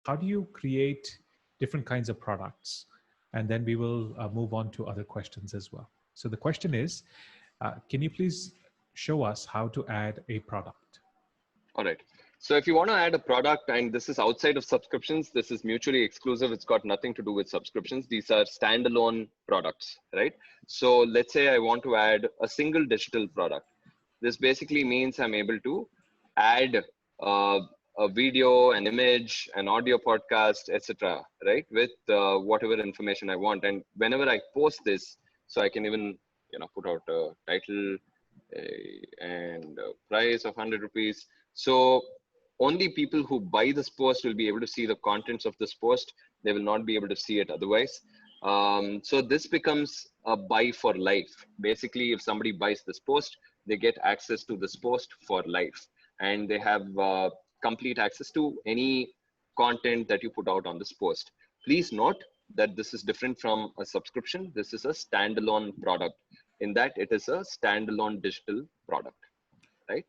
how do you create different kinds of products? And then we will move on to other questions as well. So the question is, can you please show us how to add a product? All right. So if you want to add a product, and this is outside of subscriptions, this is mutually exclusive. It's got nothing to do with subscriptions. These are standalone products, right? So let's say I want to add a single digital product. This basically means I'm able to add a video, an image, an audio podcast, etc., right? With whatever information I want. And whenever I post this, so I can even, put out a title and a price of 100 rupees. So only people who buy this post will be able to see the contents of this post. They will not be able to see it otherwise. So this becomes a buy for life. Basically, if somebody buys this post, they get access to this post for life. And they have complete access to any content that you put out on this post. Please note that this is different from a subscription. This is a standalone product, in that it is a standalone digital product, right?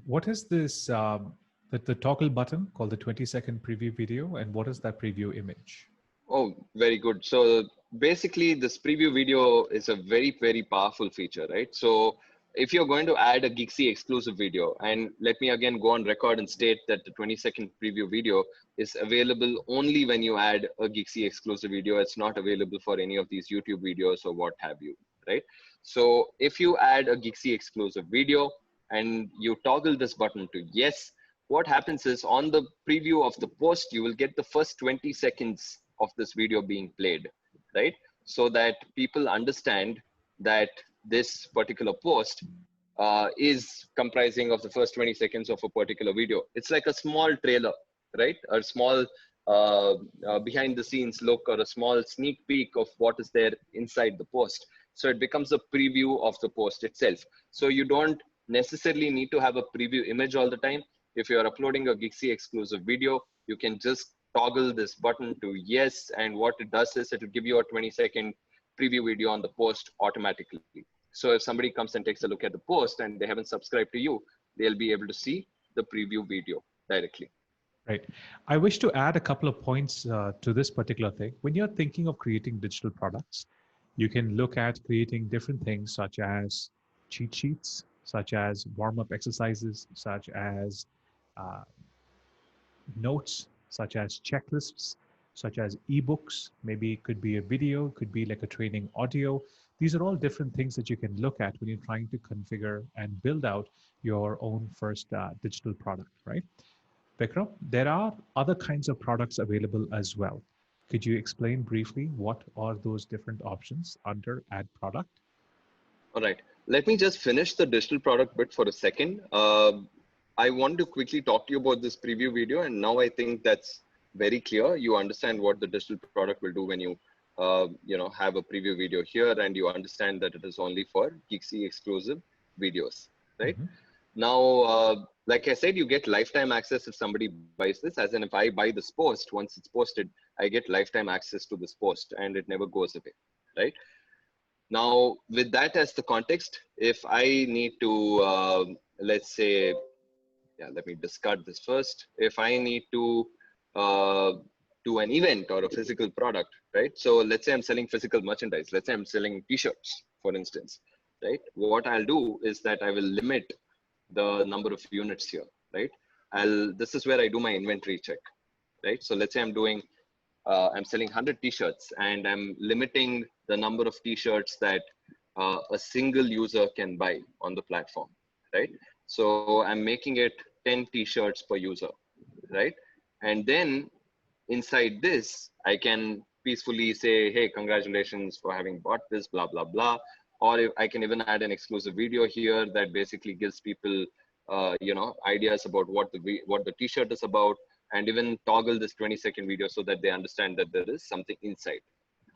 What is this, the toggle button called the 20-second preview video, and what is that preview image? Oh, very good. So basically this preview video is a very, very powerful feature, right? So if you're going to add a Geeksy exclusive video, and let me again go on record and state that the 20-second preview video is available only when you add a Geeksy exclusive video. It's not available for any of these YouTube videos or what have you, right? So if you add a Geeksy exclusive video and you toggle this button to yes, what happens is on the preview of the post, you will get the first 20 seconds of this video being played, right? So that people understand that this particular post is comprising of the first 20 seconds of a particular video. It's like a small trailer, right? Or a small behind the scenes look, or a small sneak peek of what is there inside the post. So it becomes a preview of the post itself. So you don't necessarily need to have a preview image all the time. If you're uploading a Geeksy exclusive video, you can just toggle this button to yes. And what it does is it will give you a 20-second preview video on the post automatically. So if somebody comes and takes a look at the post and they haven't subscribed to you, they'll be able to see the preview video directly. Right. I wish to add a couple of points to this particular thing. When you're thinking of creating digital products, you can look at creating different things such as cheat sheets, such as warm-up exercises, such as notes, such as checklists, such as ebooks. Maybe it could be a video, could be like a training audio. These are all different things that you can look at when you're trying to configure and build out your own first digital product, right? Vikram, there are other kinds of products available as well. Could you explain briefly what are those different options under add product? All right, let me just finish the digital product bit for a second. I want to quickly talk to you about this preview video, and now I think that's very clear. You understand what the digital product will do when you have a preview video here, and you understand that it is only for Geeksy exclusive videos, right? Mm-hmm. Now, like I said, you get lifetime access if somebody buys this, as in if I buy this post, once it's posted, I get lifetime access to this post and it never goes away, right? Now, with that as the context, if I need to, let's say, let me discard this first. If I need to do an event or a physical product, right? So let's say I'm selling physical merchandise. Let's say I'm selling t-shirts, for instance, right? What I'll do is that I will limit the number of units here, right? This is where I do my inventory check, right? So let's say I'm selling 100 t-shirts and I'm limiting the number of t-shirts that a single user can buy on the platform, right? So I'm making it 10 t-shirts per user, right? And then inside this, I can peacefully say, hey, congratulations for having bought this, blah, blah, blah. Or if I can even add an exclusive video here that basically gives people, ideas about what the t-shirt is about, and even toggle this 20-second video so that they understand that there is something inside,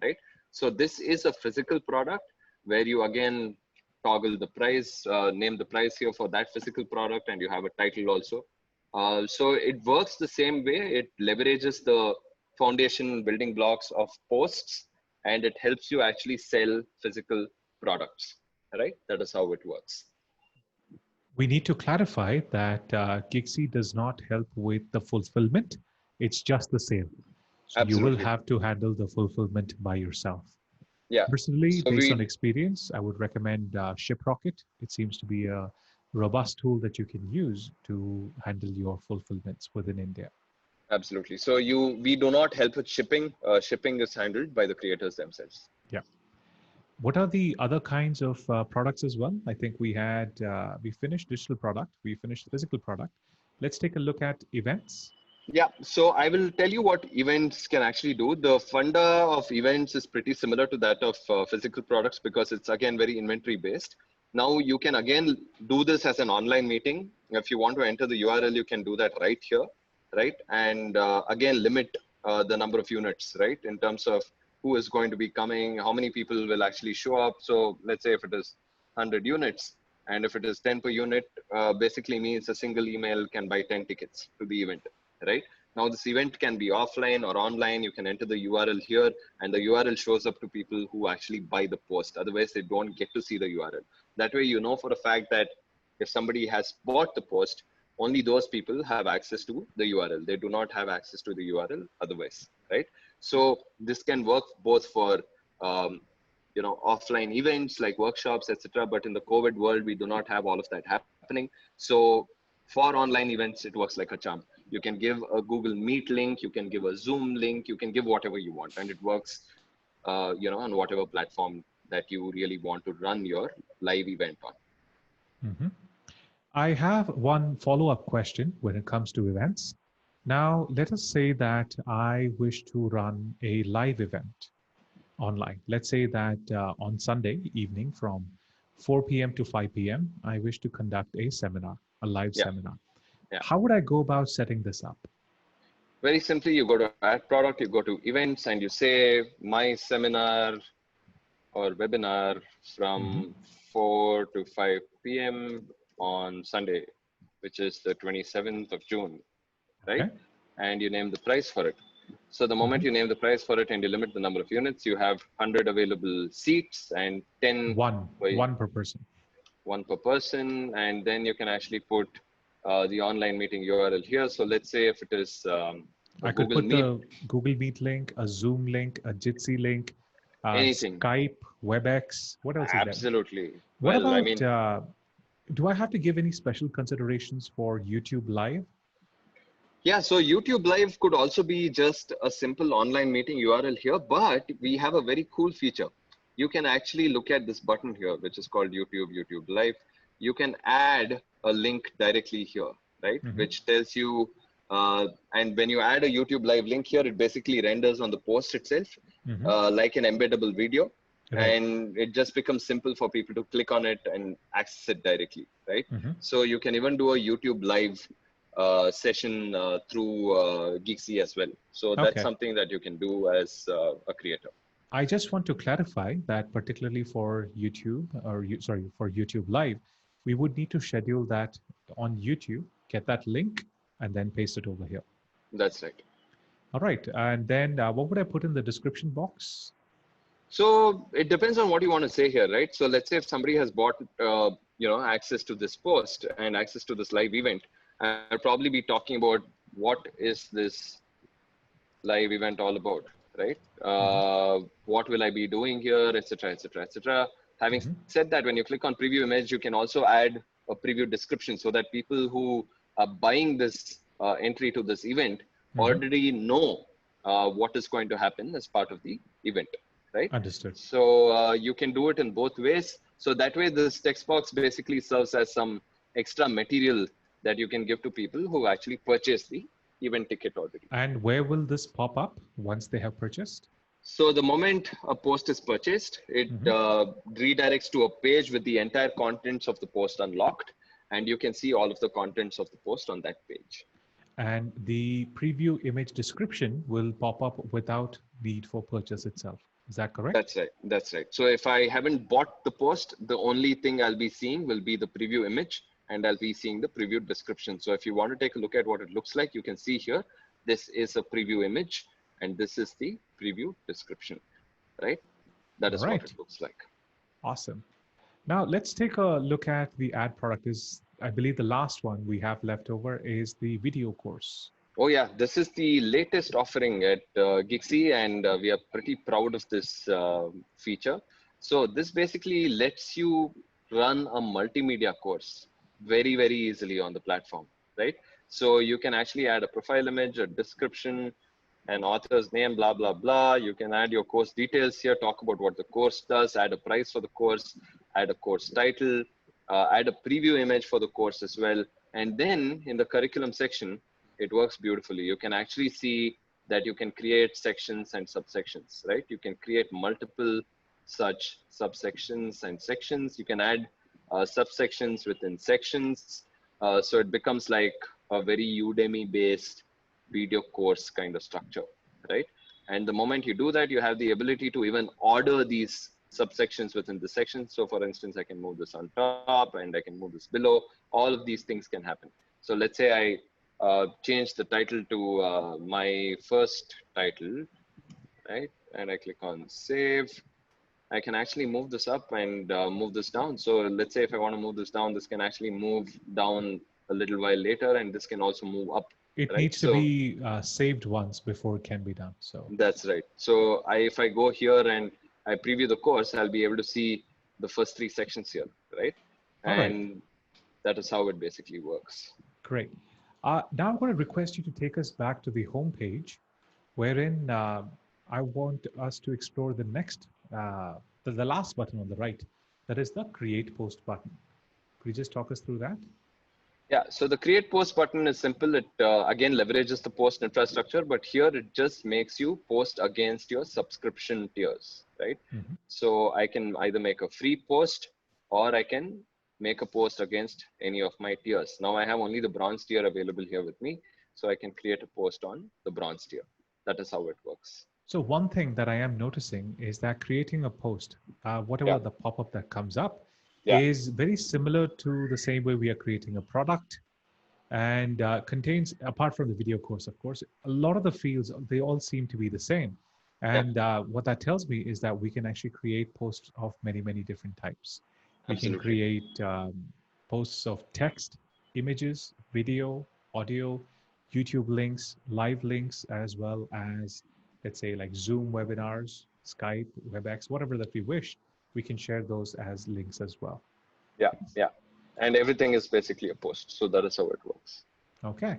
right? So this is a physical product where you again toggle the price, name the price here for that physical product, and you have a title also. So it works the same way. It leverages the foundation building blocks of posts, and it helps you actually sell physical products, right? That is how it works. We need to clarify that Geeksy does not help with the fulfillment. it's just the sale. So you will Absolutely. have to handle the fulfillment by yourself. Yeah. Personally, So based on we experience, I would recommend ShipRocket. It seems to be a robust tool that you can use to handle your fulfillments within India. absolutely. So we do not help with shipping. Shipping is handled by the creators themselves. Yeah. What are the other kinds of products as well? I think we finished digital product, we finished physical product. Let's take a look at events. Yeah, so I will tell you what events can actually do. The funda of events is pretty similar to that of physical products because it's again very inventory based. Now you can again do this as an online meeting. If you want to enter the URL, you can do that right here, right? And again, limit the number of units, right? In terms of who is going to be coming, how many people will actually show up. So let's say if it is 100 units, and if it is 10 per unit, basically means a single email can buy 10 tickets to the event, right? Now this event can be offline or online. You can enter the URL here and the URL shows up to people who actually buy the post. Otherwise they don't get to see the URL. That way, you know for a fact that if somebody has bought the post, only those people have access to the URL. They do not have access to the URL otherwise, right? So this can work both for offline events like workshops, etc. But in the COVID world, we do not have all of that happening. So for online events, it works like a charm. You can give a Google Meet link, you can give a Zoom link, you can give whatever you want, and it works, on whatever platform that you really want to run your live event on. Mhm. I have one follow-up question when it comes to events. Now, let us say that I wish to run a live event online. Let's say that on Sunday evening from 4 p.m. to 5 p.m., I wish to conduct a seminar, a live Yeah, seminar. yeah. How would I go about setting this up? Very simply, you go to add product, you go to events, and you say my seminar or webinar Hmm. from 4 to 5 p.m. on Sunday, which is the 27th of June, right? Okay. And you name the price for it. So the moment Hmm. you name the price for it and you limit the number of units, you have 100 available seats and 10 by One per person. one per person. And then you can actually put the online meeting URL here. So let's say if it is a I could Google put Meet, the Google Meet link, a Zoom link, a Jitsi link, anything. Skype, WebEx. What else is there? Absolutely. What Well, I about, mean, do I have to give any special considerations for YouTube Live? yeah, so YouTube Live could also be just a simple online meeting URL here, but we have a very cool feature. You can actually look at this button here, which is called YouTube Live. You can add a link directly here, right? Hmm. Which tells you, and when you add a YouTube Live link here, it basically renders on the post itself, Hmm. like an embeddable video. Right. And it just becomes simple for people to click on it and access it directly, right? Hmm. So you can even do a YouTube Live session through Geeksy as well. So that's Okay. something that you can do as a creator. I just want to clarify that particularly for YouTube for YouTube Live, we would need to schedule that on YouTube, get that link, and then paste it over here. That's right. All right. And then what would I put in the description box? So it depends on what you want to say here, right? So let's say if somebody has bought, access to this post and access to this live event, I'll probably be talking about what is this live event all about, right? Hmm. What will I be doing here, etc., etc., etc. Having Hmm. said that, when you click on preview image, you can also add a preview description so that people who are buying this entry to this event Hmm. already know what is going to happen as part of the event, right? Understood. So you can do it in both ways. So that way, this text box basically serves as some extra material that you can give to people who actually purchase the event ticket already. And where will this pop up once they have purchased? So the moment a post is purchased, it Hmm. redirects to a page with the entire contents of the post unlocked, and you can see all of the contents of the post on that page. And the preview image description will pop up without need for purchase itself. Is that correct? That's right. That's right. So if I haven't bought the post, the only thing I'll be seeing will be the preview image, and I'll be seeing the preview description. So if you want to take a look at what it looks like, you can see here, this is a preview image, and this is the preview description, right? That All is what right. it looks like. Awesome. Now let's take a look at the ad product. Is I believe the last one we have left over is the video course. Oh yeah, this is the latest offering at Gixi, and we are pretty proud of this feature. So this basically lets you run a multimedia course very, very easily on the platform, right? So you can actually add a profile image, a description, an author's name, blah, blah, blah. You can add your course details here, talk about what the course does, add a price for the course, add a course title, add a preview image for the course as well. And then in the curriculum section, it works beautifully. You can actually see that you can create sections and subsections, right? You can create multiple such subsections and sections. You can add subsections within sections. So it becomes like a very Udemy based video course kind of structure, right? And the moment you do that, you have the ability to even order these subsections within the section. So for instance, I can move this on top and I can move this below. All of these things can happen. So let's say I change the title to my first title, right? And I click on save. I can actually move this up and move this down. So let's say if I want to move this down, this can actually move down a little while later, and this can also move up, It right? needs to So be saved once before it can be done. So that's right. So if I go here and I preview the course, I'll be able to see the first 3 sections here, right? all right, And that is how it basically works. great. Now I'm going to request you to take us back to the home page, wherein I want us to explore the next, the last button on the right. That is the Create Post button. Could you just talk us through that? Yeah, so the create post button is simple. It again leverages the post infrastructure, but here it just makes you post against your subscription tiers, right? Mm-hmm. So I can either make a free post or I can make a post against any of my tiers. Now I have only the bronze tier available here with me, so I can create a post on the bronze tier. That is how it works. So one thing that I am noticing is that creating a post, Yeah, whatever the pop-up that comes up, yeah, is very similar to the same way we are creating a product, and contains, apart from the video course, of course, a lot of the fields, they all seem to be the same. yeah, And what that tells me is that we can actually create posts of many, many different types. We can absolutely. create posts of text, images, video, audio, YouTube links, live links, as well as, let's say, like Zoom webinars, Skype, WebEx, whatever that we wish. We can share those as links as well. Yeah, yeah. And everything is basically a post. So that is how it works. Okay.